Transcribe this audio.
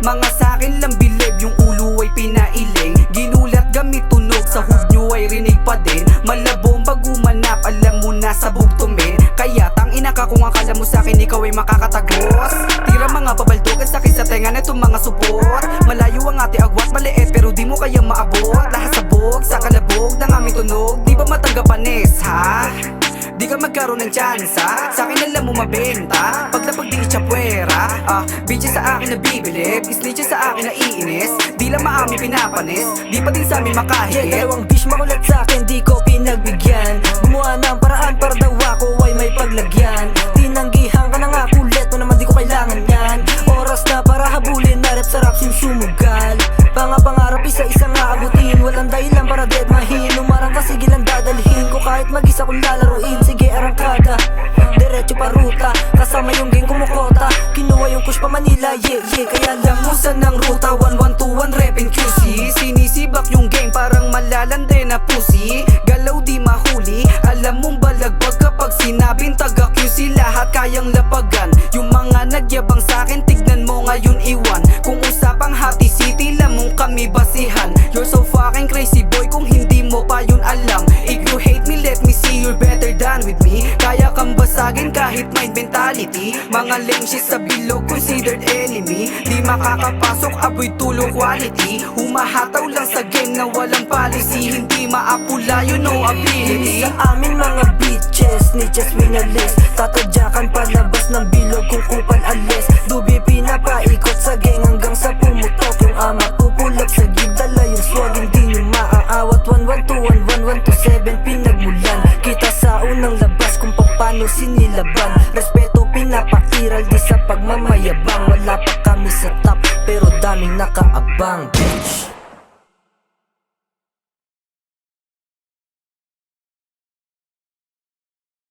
Mga sakin lang bilib, yung ulo ay pinailing. Ginulat gamit tunog, sa hood nyo ay rinig pa din. Malabong pag umanap, alam mo na sa bugtumin. Kaya tangina ka kung akala mo sakin ikaw ay makakatagos. Tira mga pabaldog at sakit sa tenga na itong mga support. Malayo ang ate agwat, maliit pero di mo kaya maabot. Lahat sabog, sa kalabog ng aming tunog. Di ba matanggapanis ha? Di ka magkaroon ng tsansa, sa'kin alam mo mabenta. Paglapag di ichapwera, bitches sa akin na bibilib, snitches sa akin na iinis. Di lang maami pinapanis, di pa din sa amin makahigit. Dalawang bish makulat sa'kin, di ko pinagbigyan. Gumawa ng paraan para daw ako ay may paglagyan. Tinanggihan ka na nga, kulit mo naman di ko kailangan yan. Oras na para habulin, na rap sarap sumusumugal. Pangarap isa-isa nga abutin, walang dahilan para dead mahin. Umarang ka sige lang dadalhin ko, kahit mag-isa kong lalaruin. Sige arangkada, diretso pa ruta, kasama yung gang kumukota. Kinuha yung kush pa Manila, yeah yeah. Kaya Lamusan ng ruta, 1121 repin QC. Sinisibak yung game parang malalande na pusi. Galaw di mahuli, alam mong balagbag kapag sinabing taga QC. Lahat kayang lapagan, yung mga nagyabang sakin tignan mo ngayon iwan. Kung usapang Hati City, lamong kami basihan. You're so fucking crazy boy kung hindi mo pa yun alam. If you hate me, let me see you're better than with me. Kaya kang basagin kahit mind mentality. Mga lengshis sa bilog considered enemy. Di makakapasok, aboy tulong quality. Humahataw lang sa game na walang policy. Hindi maapula, you know ability. sa amin mga bitches, snitches winalis. Tatadyakan palabas ng bilog kung kupal alis. Dubi pinapaikot sa gang hanggang sa pumutok. Yung ama pupulap sa gigdala yung swag, hindi nyo maaawat. 112-1127 pinagmulan. Kita sa unang labas kung paano sinilaban. Respeto pinapairal di sa pagmamayabang. Wala pa kami sa top pero daming nakaabang, bitch.